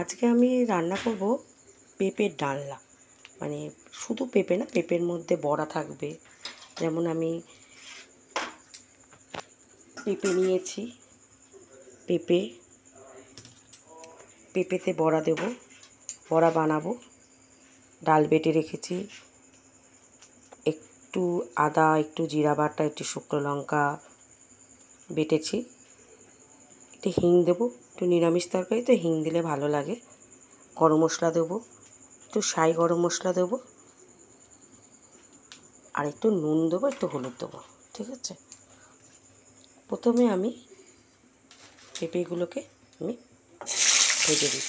আজকে আমি রান্না করব পেঁপের ডালনা। মানে শুধু পেঁপে না, পেঁপের মধ্যে বড়া থাকবে। যেমন আমি পেঁপে নিয়েছি, পেঁপেতে বড়া দেব, বড়া বানাবো। ডাল বেটে রেখেছি, একটু আদা, একটু জিরা বাটা, একটু শুকনো লঙ্কা বেটেছি, একটু হিং দেবো। একটু নিরামিষ তরকারিতে হিং দিলে ভালো লাগে। গরম মশলা দেবো, একটু সাই গরম মশলা দেবো, আর একটু নুন দেবো, একটু হলুদ দেবো। ঠিক আছে, প্রথমে আমি পেঁপেগুলোকে আমি ভেজে নেব।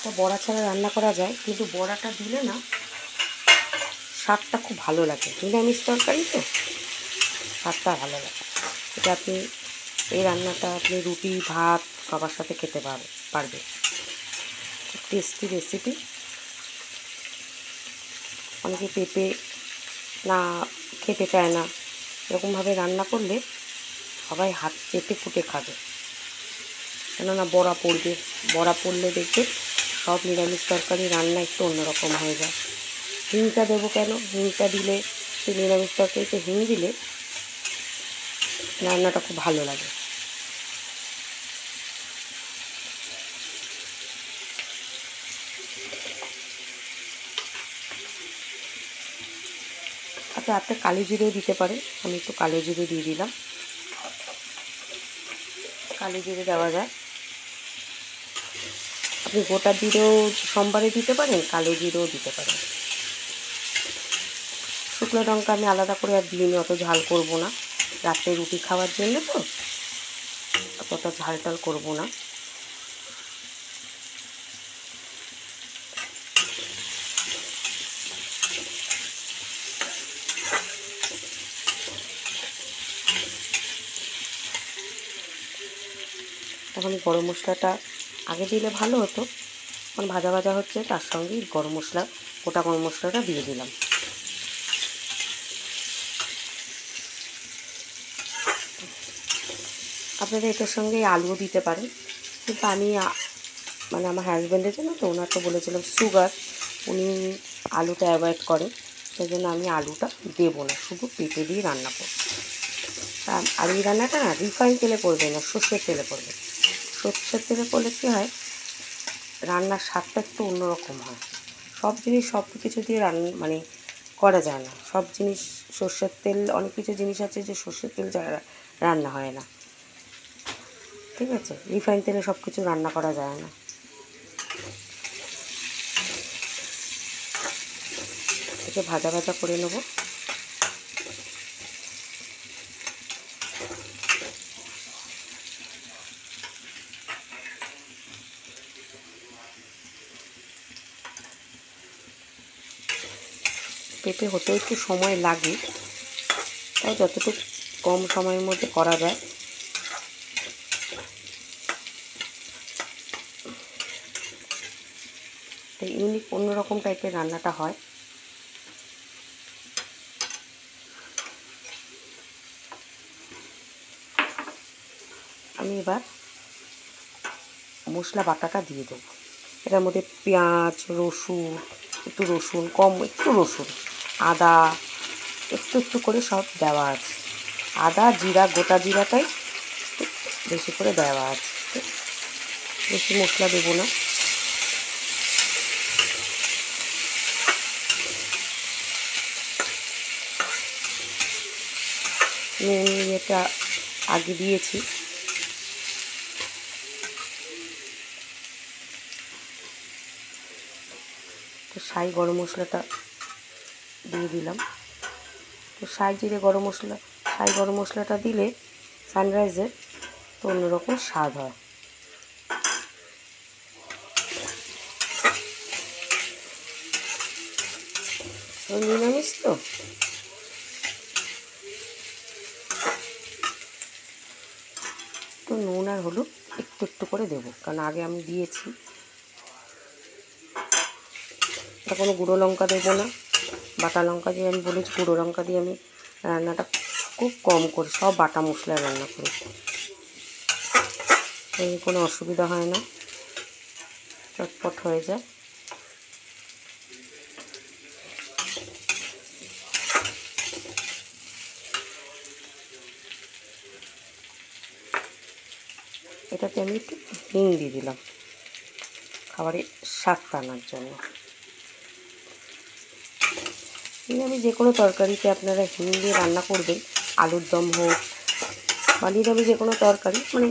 তা বড়া ছাড়া রান্না করা যায়, কিন্তু বড়াটা দিলে না স্বাদটা খুব ভালো লাগে। নিরামিষ তরকারি তো স্বাদটা ভালো লাগে। এটা আপনি এই রান্নাটা আপনি রুটি, ভাত সবার সাথে খেতে পারবে। খুব টেস্টি রেসিপি। অনেকে পেঁপে না খেতে চায় না, এরকমভাবে রান্না করলে সবাই হাত চেটে ফুটে খাবে। কেননা বড়া পড়লে দেখবে সব নিরামিষ তরকারি রান্না একটু অন্যরকম হয়ে যায়। হিংটা দেবো কেন? হিংটা দিলে, সেই নিরামিষ তরকারিতে হিং দিলে রান্নাটা খুব ভালো লাগে। আচ্ছা, আপনি কালো জিরেও দিতে পারেন। আমি একটু কালো জিরে দিয়ে দিলাম। কালো জিরে দেওয়া যায়। আপনি গোটা জিরেও সোমবারে দিতে পারেন, কালো জিরেও দিতে পারেন। শুকনো লঙ্কা আমি আলাদা করে আর দিইনি, অত ঝাল করব না। রাত্রে রুটি খাওয়ার জন্য তো অতটা ঝাল টাল করবো না। এখন গরম মশলাটা আগে দিলে ভালো হতো। এখন ভাজা ভাজা হচ্ছে, তার সঙ্গেই গোটা গরম মশলাটা দিয়ে দিলাম। আপনারা এটার সঙ্গে আলুও দিতে পারেন, কিন্তু আমি মানে আমার হাজব্যান্ডের জন্য তো, ওনার তো বলেছিলাম সুগার, উনি আলুটা অ্যাভয়েড করেন, সেই জন্য আমি আলুটা দেবো না, শুধু পেঁপে দিয়ে রান্না করব। আর এই রান্নাটা না রিফাইন তেলে করবে না, সর্ষের তেলে করবে। সর্ষের তেলে করলে কী হয়, রান্নার স্বাদটা একটু অন্যরকম হয়। সব জিনিস সব কিছু দিয়ে মানে করা যায় না। সব জিনিস সর্ষের তেল, অনেক কিছু জিনিস আছে যে সর্ষের তেল ছাড়া রান্না হয় না। ঠিক আছে, রিফাইন তেলে সব কিছু রান্না করা যায় না। এটাকে ভাজা ভাজা করে নেব। পেঁপে হতে একটু সময় লাগে, তাই যতটুকু কম সময়ের মধ্যে করা যায়। তাই ইউনিক অন্যরকম টাইপের রান্নাটা হয়। আমি এবার মশলা বাটাটা দিয়ে দেবো। এটার মধ্যে পেঁয়াজ, একটু রসুন, আদা একটু একটু করে সব দেওয়া আছে। আদা, জিরা, গোটা জিরাটাই একটু বেশি করে দেওয়া আছে। বেশি মশলা দেবো না। নুন এটা আগে দিয়েছি। তো সাই গরম মশলাটা দিয়ে দিলাম। তো সাই গরম মশলাটা দিলে সানরাইজের তো অন্যরকম স্বাদ হয়। নিরামিষ তো নুন আর হলুদ একটু একটু করে দেবো, কারণ আগে আমি দিয়েছি। কোনো গুঁড়ো লঙ্কা দেবো না। বাটা লঙ্কা দিয়ে আমি বলেছি, গুঁড়ো লঙ্কা দিয়ে আমি রান্নাটা খুব কম করে, সব বাটা মশলায় রান্না করি, কোনো অসুবিধা হয় না, চটপট হয়ে যায়। এটাতে আমি একটু হিং দিয়ে দিলাম খাবারের স্বাদটা আনার জন্য। নিরামিষ যে কোনো তরকারিতে আপনারা হিং দিয়ে রান্না করবেন, আলুর দম হোক বা নিরামিষ যে কোনো তরকারি, মানে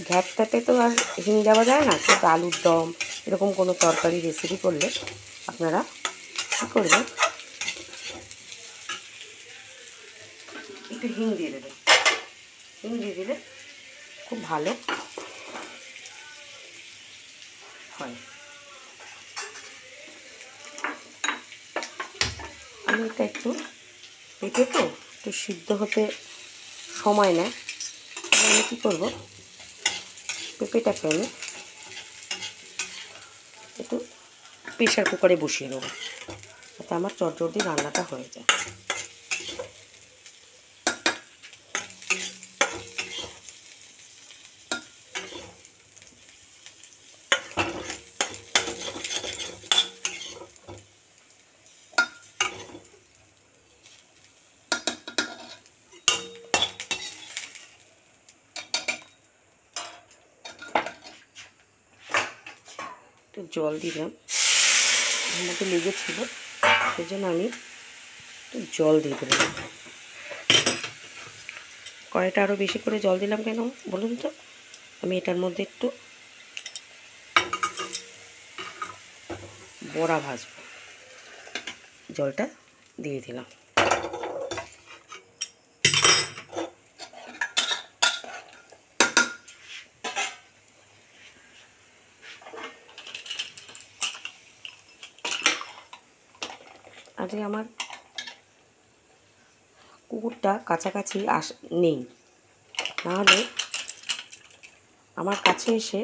ঘ্যাটটাতে তো আর হিং দেওয়া যায় না, কিন্তু আলুর দম এরকম কোনো তরকারি রেসিপি করলে আপনারা কী করবেন, একটু হিং দিয়ে দেবেন। হিং দিয়ে দিলে খুব ভালো হয়। আমি এটা একটু পেঁপে তো একটু সিদ্ধ হতে সময় নেয়, আমি কী করবো, পেঁপেটাকে আমি একটু প্রেশার কুকারে বসিয়ে দেবো, যাতে আমার চটজলদি রান্নাটা হয়ে যায়। একটু জল দিলাম, আমাকে লেগেছিল, সেই জন্য আমি একটু জল দিয়ে দিলাম। কড়াইটা আরও বেশি করে জল দিলাম কেন বলুন তো, আমি এটার মধ্যে একটু বড়া ভাজবো, জলটা দিয়ে দিলাম। আজকে আমার কুকুরটা কাছাকাছি নেই, নাহলে আমার কাছে এসে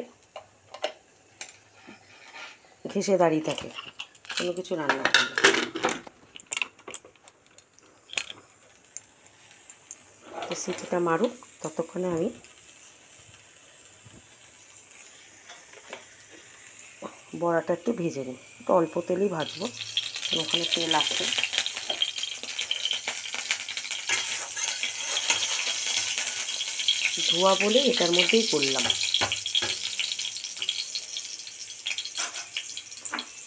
ঘেঁষে দাঁড়িয়ে থাকে কোনো কিছু রান্না করলে। তো সিটিটা মারুক, ততক্ষণে আমি বড়াটা একটু ভেজে নিই, একটু অল্প তেলেই ভাজবো, ওখানে তেল আছে। ধোয়া বলে এটার মধ্যেই করলাম।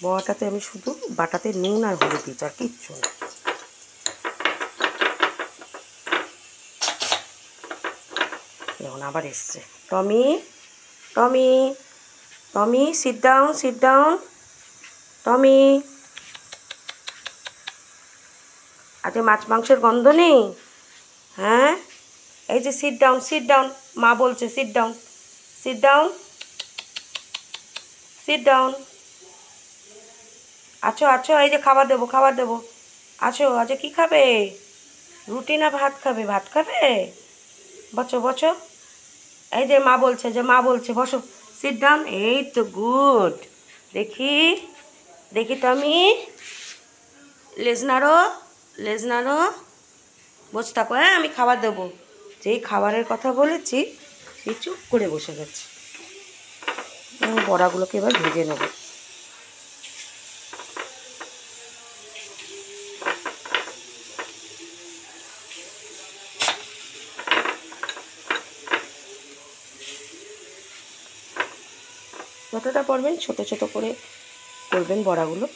বড়াটাতে আমি শুধু বাটাতে নুন আর হলুদ দিচ্ছি, আর কিচ্ছু না। দেখুন আবার এসছে, টমি টমি টমি সিট ডাউন, সিট ডাউন টমি। আজকে মাছ মাংসের গন্ধ নেই? হ্যাঁ, এই যে সিট ডাউন, সিট ডাউন, মা বলছে sit down, sit down, sit down. আছো আছো, এই যে খাবার দেবো, খাবার দেবো, আছো। আজকে কী খাবে, রুটি না ভাত খাবে? ভাত খাবে, বসো বসো। এই যে মা বলছে, যে মা বলছে বসো, সিট ডাউন। এই তো গুড। দেখি দেখি টমি, লেজ নাড়ো, লেজ নাড়ো, বসে থাকো। হ্যাঁ, আমি খাবার দেবো। যেই খাবারের কথা বলেছি সেই চুপ করে বসে গেছে। বড়াগুলোকে এবার ভেজে নেব। যতটা পারবেন ছোট ছোট করে করবেন বড়াগুলো।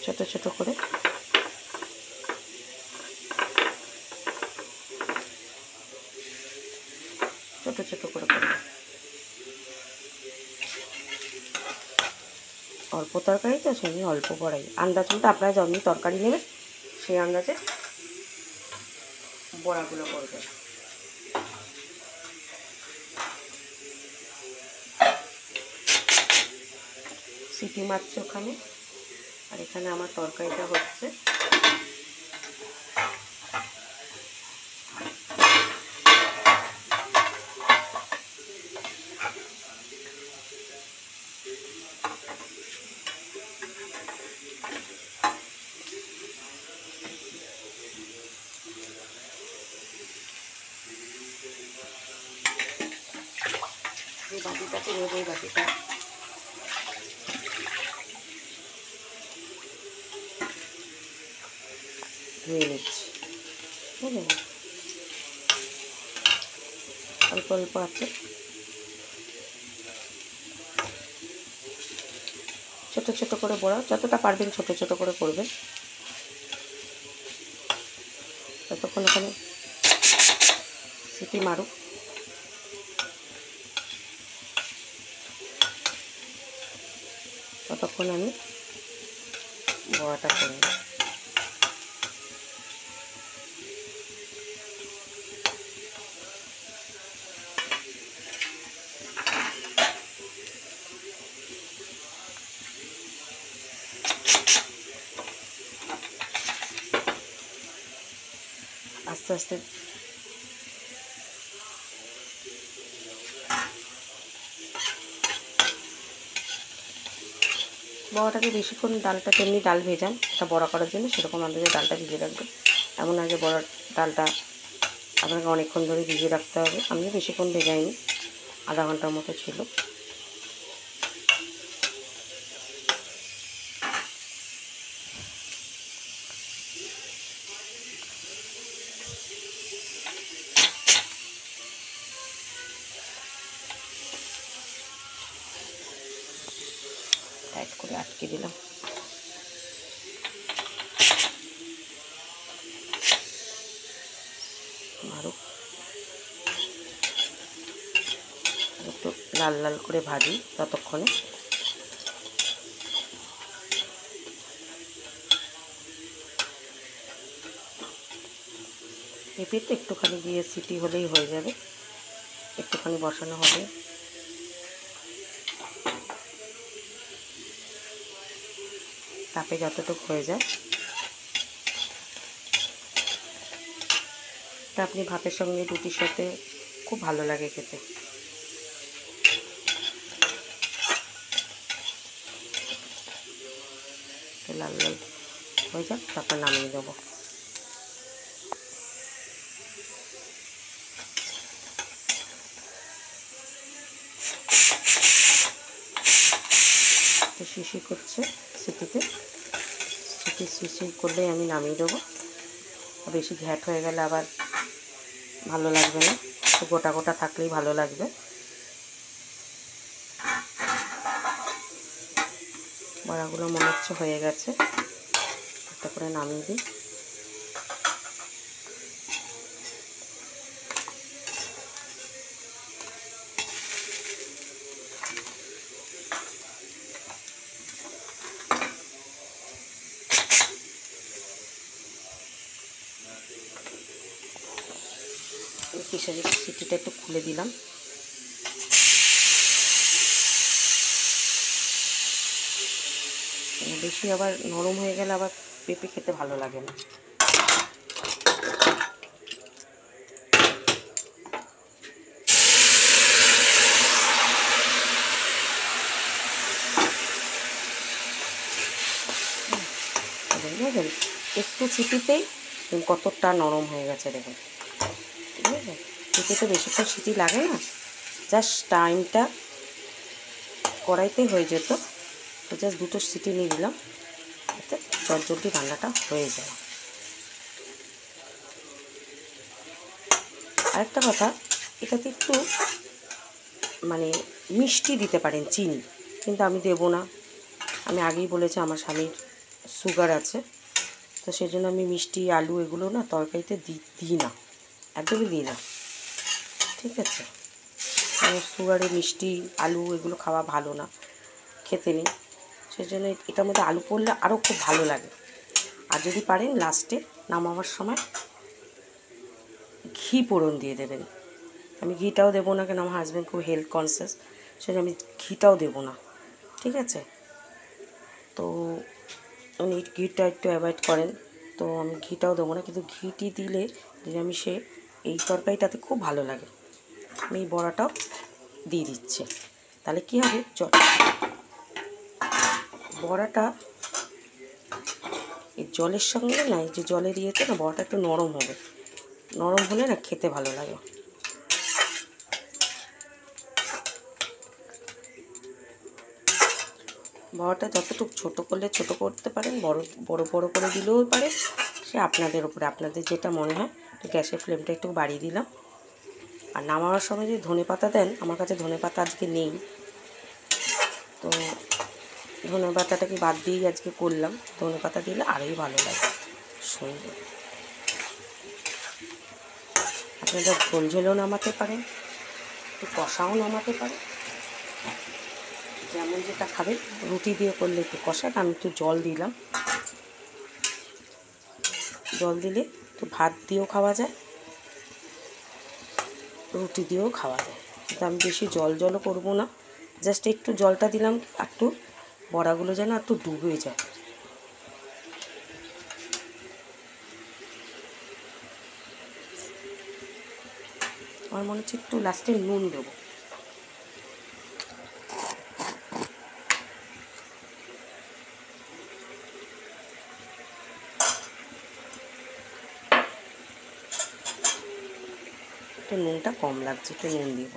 ছোট ছোট করে ছোট ছোট করে করবেন। অল্প তরকারি তো, সেই অল্প বড়াই, আন্দাজ মতো আপনারা যেমনি তরকারি নেবেন সেই আন্দাজে বড়াগুলো করবেন। সিটি মারছে ওখানে, আর এখানে আমার তরকারিটা হচ্ছে। বাটিটাকে নেব, এই বাটিটা ধুয়ে নিচ্ছি। বুঝলেন, অল্প অল্প আছে, ছোট ছোট করে বড়া যতটা পারবেন ছোট ছোট করে করবেন। ততক্ষণ ওখানে সিটি মারুক, ততক্ষণ আমি বড়াটা করে নিই। আস্তে আস্তে বড়াটাকে বেশিক্ষণ ডালটা তেমনি ডাল ভেজান এটা বড়া করার জন্য, সেরকম আন্দাজে ডালটা ভিজিয়ে রাখবেন। এমন আগে বড়ার ডালটা আপনাকে অনেকক্ষণ ধরে ভিজিয়ে রাখতে হবে। আমিও বেশিক্ষণ ভেজাইনি, আধা ঘন্টার মতো ছিল। টাইট করে আটকে দিলাম। আরও একটু লাল লাল করে ভাজি ততক্ষণে। পেঁপেতে একটুখানি দিয়ে সিটি হলেই হয়ে যাবে, একটুখানি বসানো হবে। তাপে যতটুকু হয়ে যায় তা আপনি ভাতের সঙ্গে রুটির সাথে খুব ভালো লাগে খেতে। লাল লাল হয়ে যাক, তারপর নামিয়ে দেবো। শিশি করছে সিটিতে, সিটি শিশি করলেই আমি নামিয়ে দেবো। বেশি ঘ্যাট হয়ে গেলে আবার ভালো লাগবে না, একটু গোটা গোটা থাকলেই ভালো লাগবে। বড়াগুলো মনে হচ্ছে হয়ে গেছে, একটা করে নামিয়ে দিই। কিশোরী সিটিটা একটু খুলে দিলাম। বেশি আবার নরম হয়ে গেলে আবার পেঁপে খেতে ভালো লাগে না। বুঝলেন, একটু সিটিতেই কতটা নরম হয়ে গেছে দেখুন। বুঝলেন, পেঁপেতে বেশিক্ষণ সিটি লাগে না, জাস্ট টাইমটা কড়াইতে হয়ে যেত, তো জাস্ট দুটো সিটি নিয়ে দিলাম, এতে জলদি রান্নাটা হয়ে যায়। আরেকটা কথা, এটাতে একটু মানে মিষ্টি দিতে পারেন, চিনি, কিন্তু আমি দেবো না। আমি আগেই বলেছি আমার স্বামীর সুগার আছে, তো সেই জন্য আমি মিষ্টি আলু এগুলো না তরকারিতে দিই না, একদমই দিই না। ঠিক আছে, সুগারে মিষ্টি আলু এগুলো খাওয়া ভালো না, খেতে নেই। সেই জন্য এটার মধ্যে আলু পড়লে আরও খুব ভালো লাগে। আর যদি পারেন লাস্টে নামাবার সময় ঘি ফোড়ন দিয়ে দেবেন। আমি ঘিটাও দেবো না, কেন আমার হাজব্যান্ড খুব হেলথ কনসিয়াস, সেটা আমি ঘিটাও দেবো না। ঠিক আছে, তো উনি ঘিটা একটু অ্যাভয়েড করেন, তো আমি ঘিটাও দেবো না, কিন্তু ঘিটি দিলে নিরামিষে এই তরকারিটাতে খুব ভালো লাগে। আমি এই বড়াটাও দিয়ে দিচ্ছি, তাহলে কী হবে, বড়াটা এই জলের সঙ্গে না, এই যে জলের ইয়েতে না বড়াটা একটু নরম হবে, নরম হলে না খেতে ভালো লাগে। বড়াটা যতটুকু ছোটো করলে ছোটো করতে পারেন, বড় বড় বড় করে দিলেও পারে, সে আপনাদের উপরে, আপনাদের যেটা মনে হয়। তো গ্যাসের ফ্লেমটা একটু বাড়িয়ে দিলাম। আর নামানোর সময় যদি ধনেপাতা দেন, আমার কাছে ধনেপাতা আজকে নেই, তো ধনেপাতাটাকে বাদ দিয়েই আজকে করলাম। ধনেপাতা দিলে আরোই ভালো লাগে, সুন্দর। আপনারা ঝোল ঝোলও নামাতে পারেন, একটু কষাও নামাতে পারেন, যেমন যেটা খাবেন। রুটি দিয়ে করলে একটু কষা, আমি একটু জল দিলাম। জল দিলে একটু ভাত দিয়েও খাওয়া যায়, রুটি দিয়েও খাওয়া যায়। কিন্তু আমি বেশি জল জলও করবো না, জাস্ট একটু জলটা দিলাম, একটু বড়াগুলো যেন একটু ডুবে যায়। আমার মনে হচ্ছে একটু লাস্টে নুন দেবো। একটু নুনটা কম লাগছে, একটু নুন দিব।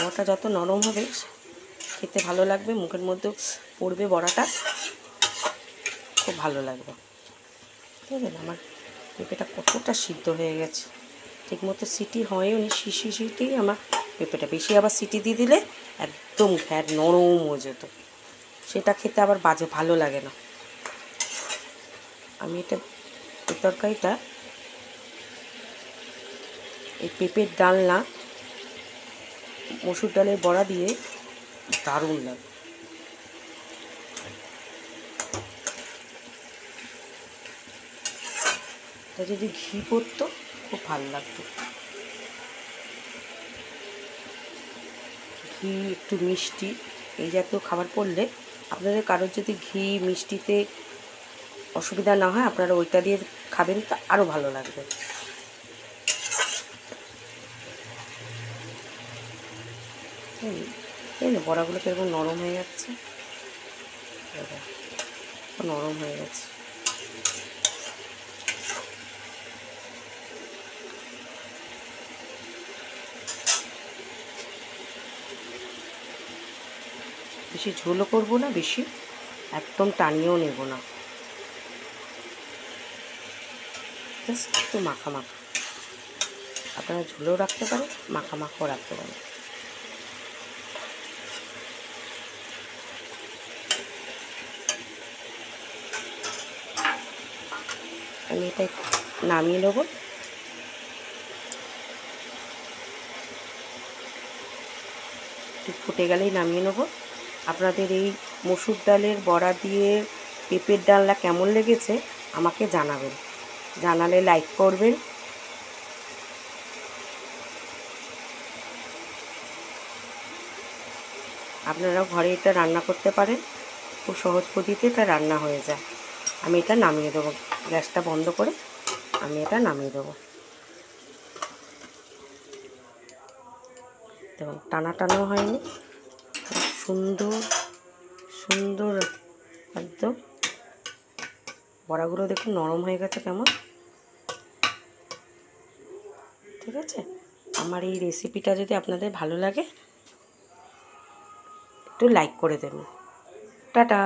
বড়াটা যত নরম হবে খেতে ভালো লাগবে, মুখের মধ্যেও পড়বে বড়াটা, খুব ভালো লাগবে। ঠিক আছে, আমার পেঁপেটা কতটা সিদ্ধ হয়ে গেছে, ঠিকমতো সিটি হয়ও নি, সিটিই আমার পেঁপেটা। বেশি আবার সিটি দিয়ে দিলে একদম ঘ্যাট নরম হয়ে যেত, সেটা খেতে আবার বাজে ভালো লাগে না। আমি এই তরকারিটা, এই পেঁপের ডালনা মসুর ডালের বড়া দিয়ে দারুণ লাগে। তা যদি ঘি পড়তো খুব ভালো লাগতো, ঘি একটু মিষ্টি এই জাতীয় খাবার পড়লে, আপনাদের কারোর যদি ঘি মিষ্টিতে অসুবিধা না হয়, আপনারা ওইটা দিয়ে খাবেন, তা আরও ভালো লাগবে। এই না, বড়াগুলো কীরকম নরম হয়ে যাচ্ছে, নরম হয়ে গেছে। বেশি ঝোলও করবো না, বেশি একদম টানিয়েও নেব না, জাস্ট একটু মাখা মাখা। আপনারা ঝোলেও রাখতে পারেন, মাখা মাখাও রাখতে পারেন। আমি এটা নামিয়ে নেব। একটু ফুটে গেলেই নামিয়ে নেব। আপনাদের এই মসুর ডালের বড়া দিয়ে পেঁপের ডালনা কেমন লেগেছে আমাকে জানাবেন, জানালে লাইক করবেন। আপনারাও ঘরে এটা রান্না করতে পারেন, খুব সহজ পদ্ধতিতে এটা রান্না হয়ে যায়। আমি এটা নামিয়ে দেবো, গ্যাসটা বন্ধ করে আমি এটা নামিয়ে দেবো। দেখুন টানা টানাও হয়নি, সুন্দর সুন্দর একদম। বড়াগুলো দেখুন নরম হয়ে গেছে কেমন। ঠিক আছে, আমার এই রেসিপিটা যদি আপনাদের ভালো লাগে একটু লাইক করে দেবেন। টাটা।